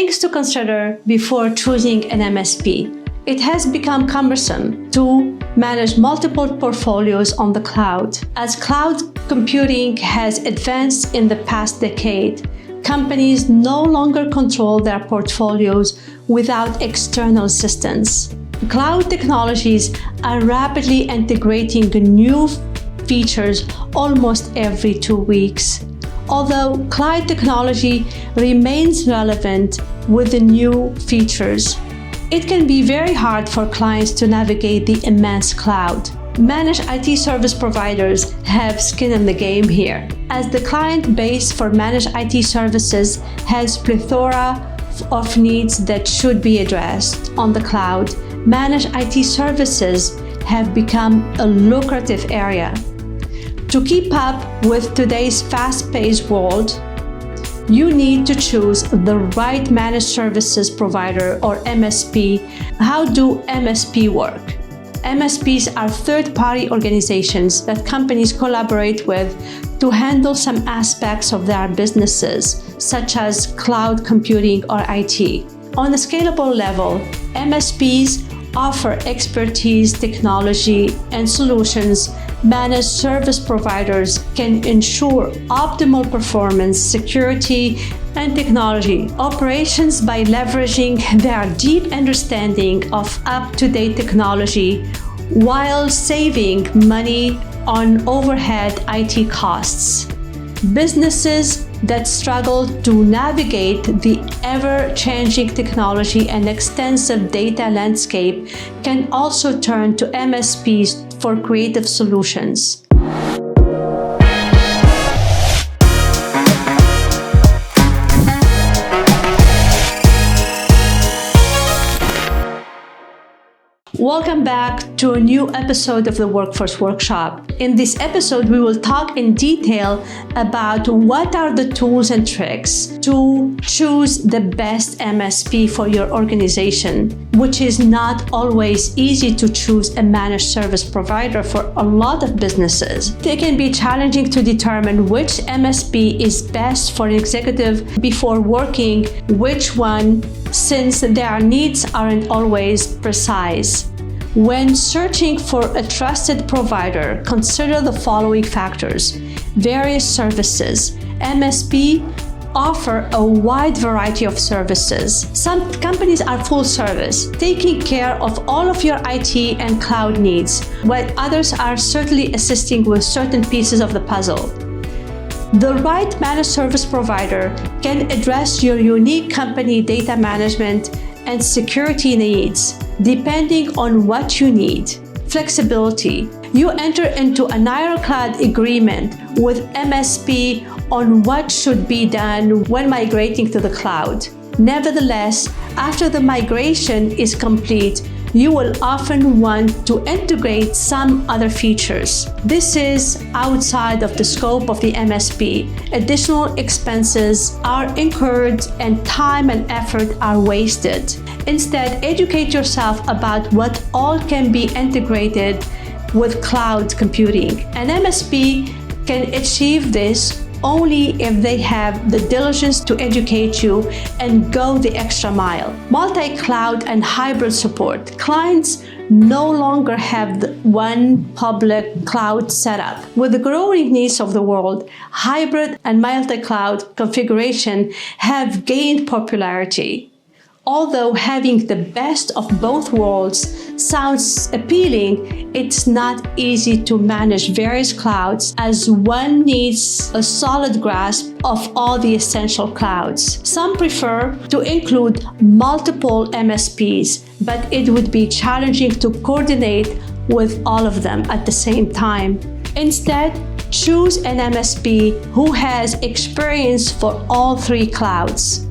Things to consider before choosing an MSP. It has become cumbersome to manage multiple portfolios on the cloud. As cloud computing has advanced in the past decade, companies no longer control their portfolios without external assistance. Cloud technologies are rapidly integrating new features almost every 2 weeks. Although cloud technology remains relevant with the new features, it can be very hard for clients to navigate the immense cloud. Managed IT service providers have skin in the game here, as the client base for managed IT services has plethora of needs that should be addressed on the cloud. Managed IT services have become a lucrative area. To keep up with today's fast-paced world, you need to choose the right managed services provider or MSP. How do MSP work? MSPs are third-party organizations that companies collaborate with to handle some aspects of their businesses, such as cloud computing or IT. On a scalable level, MSPs offer expertise, technology, and solutions. Managed service providers can ensure optimal performance, security, and technology operations by leveraging their deep understanding of up-to-date technology while saving money on overhead IT costs. Businesses that struggle to navigate the ever-changing technology and extensive data landscape can also turn to MSPs for creative solutions. Welcome back to a new episode of the Workforce Workshop. In this episode, we will talk in detail about what are the tools and tricks to choose the best MSP for your organization, which is not always easy to choose a managed service provider for a lot of businesses. It can be challenging to determine which MSP is best for an executive before working which one, since their needs aren't always precise. When searching for a trusted provider, consider the following factors. Various services. MSP offer a wide variety of services. Some companies are full service, taking care of all of your IT and cloud needs, while others are certainly assisting with certain pieces of the puzzle. The right managed service provider can address your unique company data management and security needs, depending on what you need. Flexibility. You enter into an ironclad agreement with MSP on what should be done when migrating to the cloud. Nevertheless, after the migration is complete, you will often want to integrate some other features. This is outside of the scope of the MSP. Additional expenses are incurred and time and effort are wasted. Instead, educate yourself about what all can be integrated with cloud computing. An MSP can achieve this only if they have the diligence to educate you and go the extra mile. Multi-cloud and hybrid support. Clients no longer have one public cloud setup. With the growing needs of the world, hybrid and multi-cloud configuration have gained popularity. Although having the best of both worlds sounds appealing, it's not easy to manage various clouds as one needs a solid grasp of all the essential clouds. Some prefer to include multiple MSPs, but it would be challenging to coordinate with all of them at the same time. Instead, choose an MSP who has experience for all three clouds.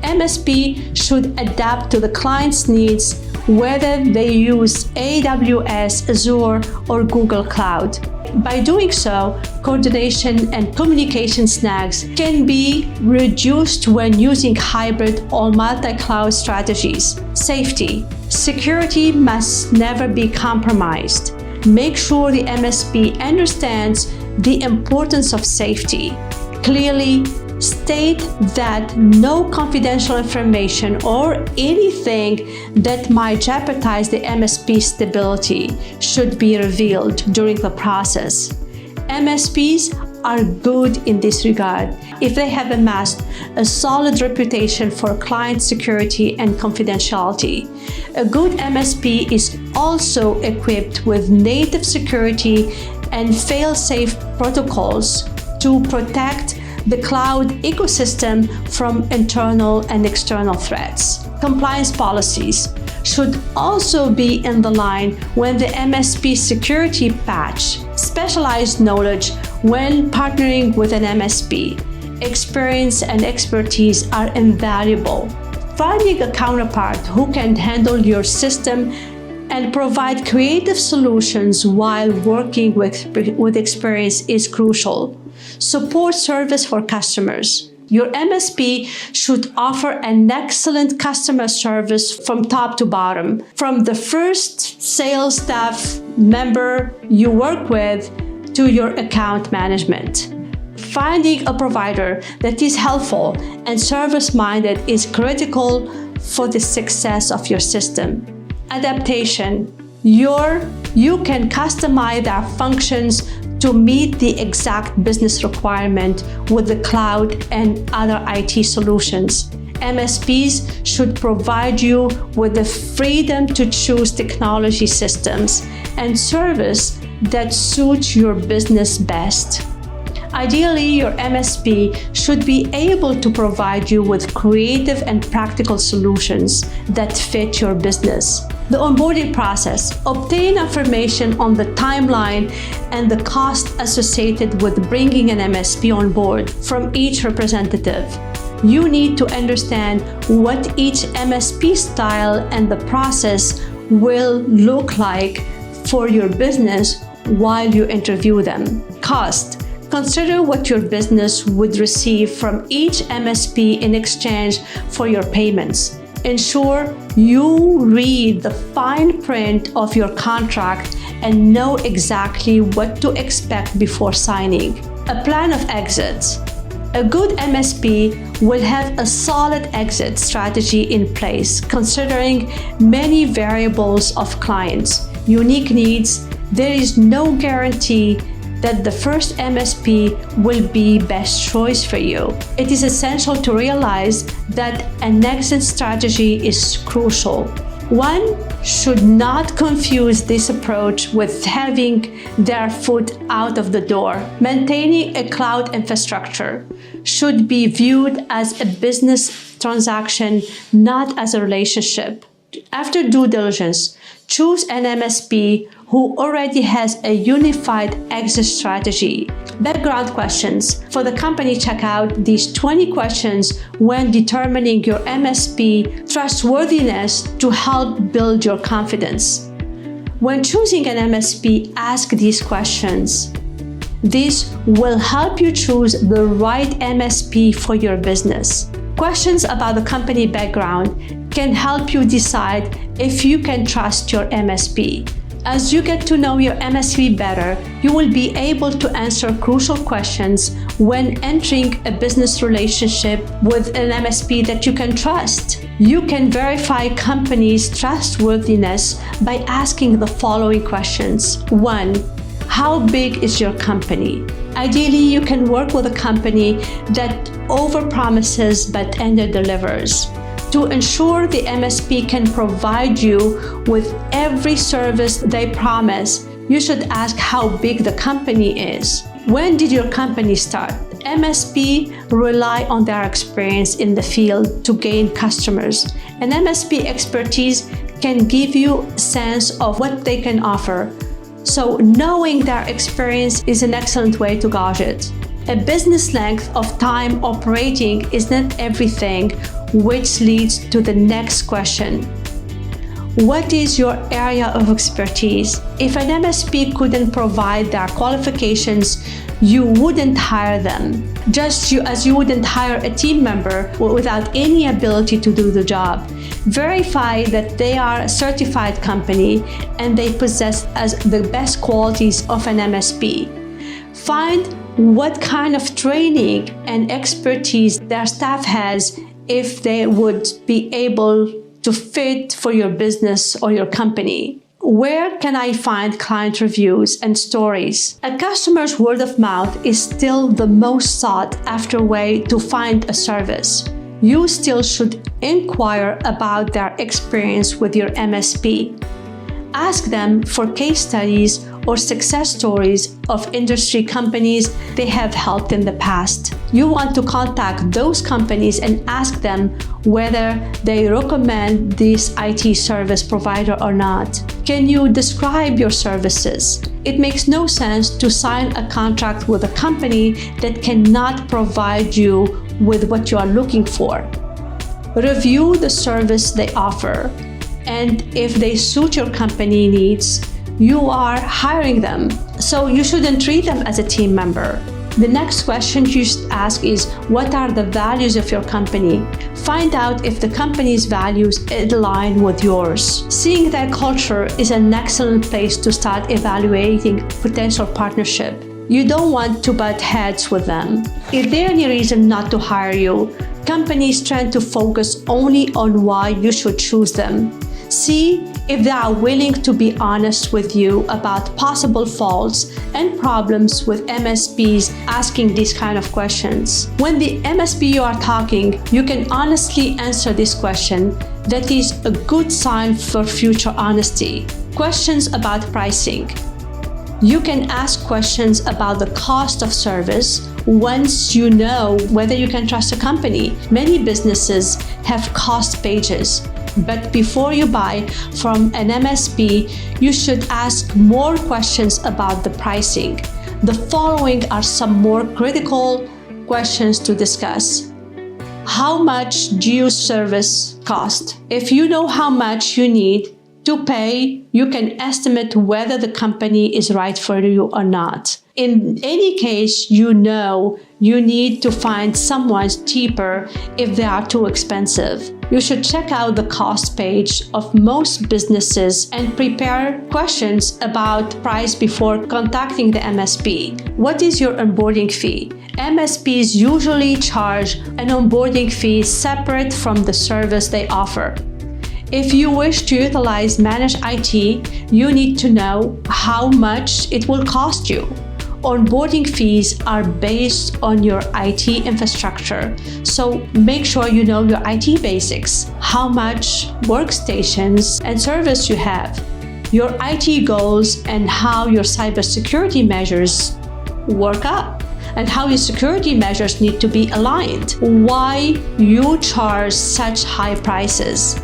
MSP should adapt to the client's needs, whether they use AWS, Azure, or Google Cloud. By doing so, coordination and communication snags can be reduced when using hybrid or multi-cloud strategies. Safety. Security must never be compromised. Make sure the MSP understands the importance of safety. Clearly state that no confidential information or anything that might jeopardize the MSP stability should be revealed during the process. MSPs are good in this regard if they have amassed a solid reputation for client security and confidentiality. A good MSP is also equipped with native security and fail-safe protocols to protect the cloud ecosystem from internal and external threats. Compliance policies should also be in the line when the MSP security patch. Specialized knowledge when partnering with an MSP. Experience and expertise are invaluable. Finding a counterpart who can handle your system and provide creative solutions while working with experience is crucial. Support service for customers. Your MSP should offer an excellent customer service from top to bottom, from the first sales staff member you work with to your account management. Finding a provider that is helpful and service-minded is critical for the success of your system. Adaptation. You can customize their functions to meet the exact business requirement with the cloud and other IT solutions. MSPs should provide you with the freedom to choose technology systems and service that suits your business best. Ideally, your MSP should be able to provide you with creative and practical solutions that fit your business. The onboarding process. Obtain information on the timeline and the cost associated with bringing an MSP on board from each representative. You need to understand what each MSP style and the process will look like for your business while you interview them. Cost. Consider what your business would receive from each MSP in exchange for your payments. Ensure you read the fine print of your contract and know exactly what to expect before signing. A plan of exits. A good MSP will have a solid exit strategy in place, considering many variables of clients' unique needs. There is no guarantee that the first MSP will be best choice for you. It is essential to realize that an exit strategy is crucial. One should not confuse this approach with having their foot out of the door. Maintaining a cloud infrastructure should be viewed as a business transaction, not as a relationship. After due diligence, choose an MSP who already has a unified exit strategy. Background questions. For the company, check out these 20 questions when determining your MSP trustworthiness to help build your confidence. When choosing an MSP, ask these questions. This will help you choose the right MSP for your business. Questions about the company background can help you decide if you can trust your MSP. As you get to know your MSP better, you will be able to answer crucial questions when entering a business relationship with an MSP that you can trust. You can verify companies' trustworthiness by asking the following questions. 1. How big is your company? Ideally, you can work with a company that overpromises but underdelivers. To ensure the MSP can provide you with every service they promise, you should ask how big the company is. When did your company start? MSP rely on their experience in the field to gain customers. An MSP expertise can give you a sense of what they can offer. So knowing their experience is an excellent way to gauge it. A business length of time operating is not everything, which leads to the next question. What is your area of expertise? If an MSP couldn't provide their qualifications, you wouldn't hire them, just as you wouldn't hire a team member without any ability to do the job. Verify that they are a certified company and they possess the best qualities of an MSP. Find what kind of training and expertise their staff has if they would be able to fit for your business or your company. Where can I find client reviews and stories? A customer's word of mouth is still the most sought after way to find a service. You still should inquire about their experience with your MSP. Ask them for case studies or success stories of industry companies they have helped in the past. You want to contact those companies and ask them whether they recommend this IT service provider or not. Can you describe your services? It makes no sense to sign a contract with a company that cannot provide you with what you are looking for. Review the service they offer, and if they suit your company needs, you are hiring them, so you shouldn't treat them as a team member. The next question you should ask is, what are the values of your company? Find out if the company's values align with yours. Seeing their culture is an excellent place to start evaluating potential partnership. You don't want to butt heads with them. Is there any reason not to hire you? Companies tend to focus only on why you should choose them. See if they are willing to be honest with you about possible faults and problems with MSPs asking these kind of questions. When the MSP you are talking, you can honestly answer this question. That is a good sign for future honesty. Questions about pricing. You can ask questions about the cost of service once you know whether you can trust a company. Many businesses have cost pages, but before you buy from an MSP, you should ask more questions about the pricing. The following are some more critical questions to discuss. How much do your service cost? If you know how much you need to pay, you can estimate whether the company is right for you or not. In any case, you know you need to find someone cheaper if they are too expensive. You should check out the cost page of most businesses and prepare questions about price before contacting the MSP. What is your onboarding fee? MSPs usually charge an onboarding fee separate from the service they offer. If you wish to utilize managed IT, you need to know how much it will cost you. Onboarding fees are based on your IT infrastructure, so make sure you know your IT basics, how much workstations and service you have, your IT goals, and how your cybersecurity measures work up, and how your security measures need to be aligned. Why you charge such high prices?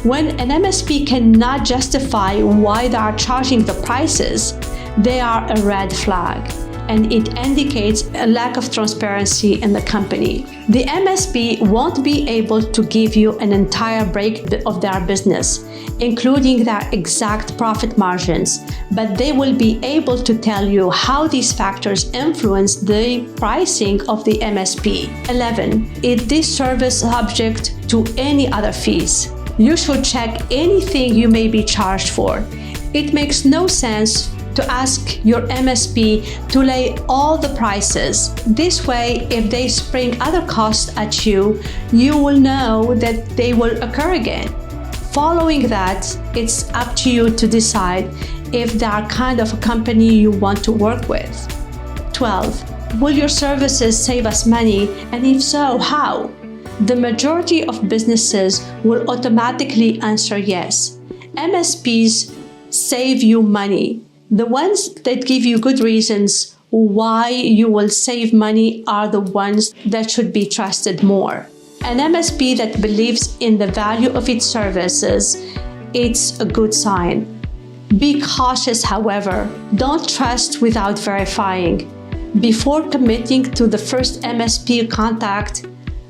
When an MSP cannot justify why they are charging the prices, they are a red flag, and it indicates a lack of transparency in the company. The MSP won't be able to give you an entire breakdown of their business, including their exact profit margins, but they will be able to tell you how these factors influence the pricing of the MSP. 11. Is this service subject to any other fees? You should check anything you may be charged for. It makes no sense to ask your MSP to lay all the prices. This way, if they spring other costs at you, you will know that they will occur again. Following that, it's up to you to decide if they are kind of a company you want to work with. 12. Will your services save us money? And if so, how? The majority of businesses will automatically answer yes. MSPs save you money. The ones that give you good reasons why you will save money are the ones that should be trusted more. An MSP that believes in the value of its services, it's a good sign. Be cautious, however. Don't trust without verifying. Before committing to the first MSP contact,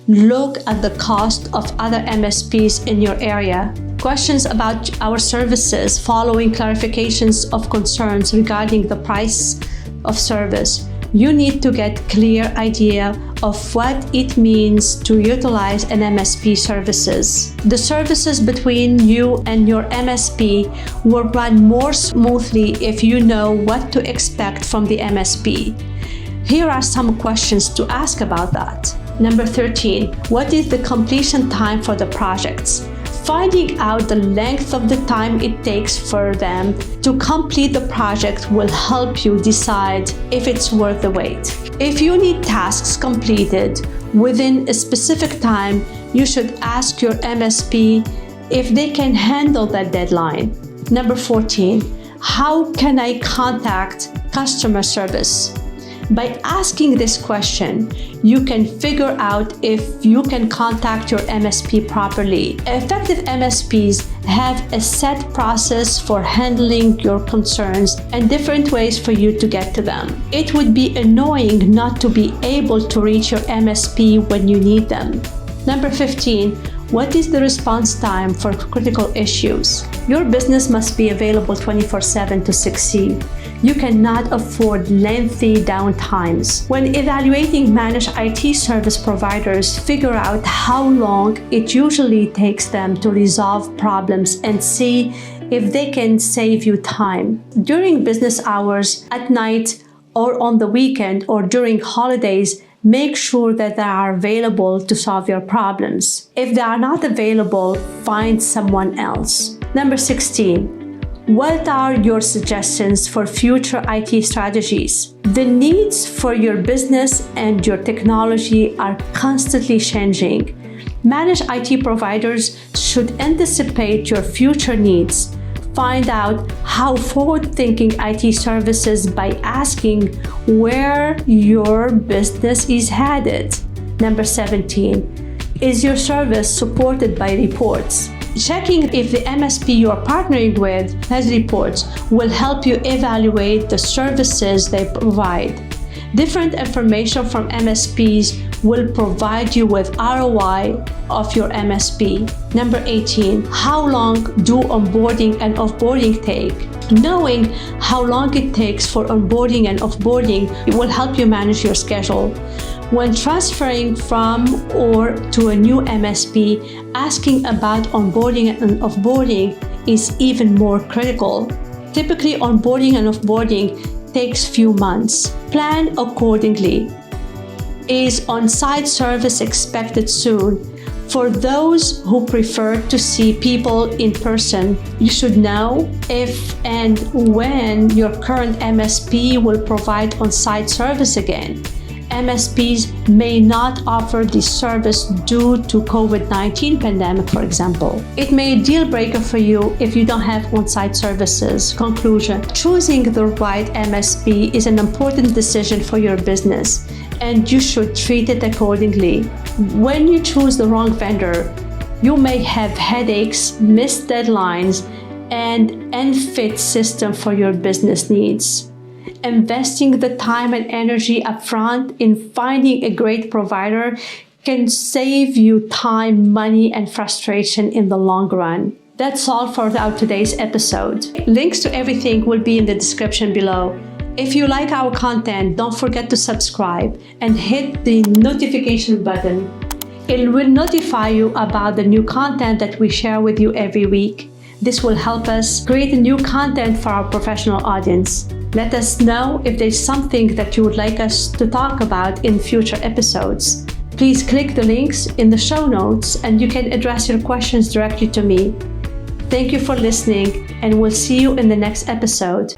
look at the cost of other MSPs in your area. Questions about our services following clarifications of concerns regarding the price of service. You need to get clear idea of what it means to utilize an MSP services. The services between you and your MSP will run more smoothly if you know what to expect from the MSP. Here are some questions to ask about that. Number 13, what is the completion time for the projects? Finding out the length of the time it takes for them to complete the project will help you decide if it's worth the wait. If you need tasks completed within a specific time, you should ask your MSP if they can handle that deadline. Number 14, how can I contact customer service? By asking this question, you can figure out if you can contact your MSP properly. Effective MSPs have a set process for handling your concerns and different ways for you to get to them. It would be annoying not to be able to reach your MSP when you need them. Number 15, what is the response time for critical issues? Your business must be available 24/7 to succeed. You cannot afford lengthy downtimes. When evaluating managed IT service providers, figure out how long it usually takes them to resolve problems and see if they can save you time. During business hours, at night, or on the weekend, or during holidays, make sure that they are available to solve your problems. If they are not available, find someone else. Number 16, what are your suggestions for future IT strategies? The needs for your business and your technology are constantly changing. Managed IT providers should anticipate your future needs. Find out how forward-thinking IT services by asking where your business is headed. Number 17, is your service supported by reports? Checking if the MSP you are partnering with has reports will help you evaluate the services they provide. Different information from MSPs will provide you with ROI of your MSP. Number 18, how long do onboarding and offboarding take? Knowing how long it takes for onboarding and offboarding will help you manage your schedule. When transferring from or to a new MSP, asking about onboarding and offboarding is even more critical. Typically, onboarding and offboarding takes few months. Plan accordingly. Is on-site service expected soon? For those who prefer to see people in person, you should know if and when your current MSP will provide on-site service again. MSPs may not offer this service due to COVID-19 pandemic, for example. It may be a deal breaker for you if you don't have on-site services. Conclusion, choosing the right MSP is an important decision for your business, and you should treat it accordingly. When you choose the wrong vendor, you may have headaches, missed deadlines, and unfit system for your business needs. Investing the time and energy upfront in finding a great provider can save you time, money, and frustration in the long run. That's all for today's episode. Links to everything will be in the description below. If you like our content, don't forget to subscribe and hit the notification button. It will notify you about the new content that we share with you every week. This will help us create new content for our professional audience. Let us know if there's something that you would like us to talk about in future episodes. Please click the links in the show notes and you can address your questions directly to me. Thank you for listening, and we'll see you in the next episode.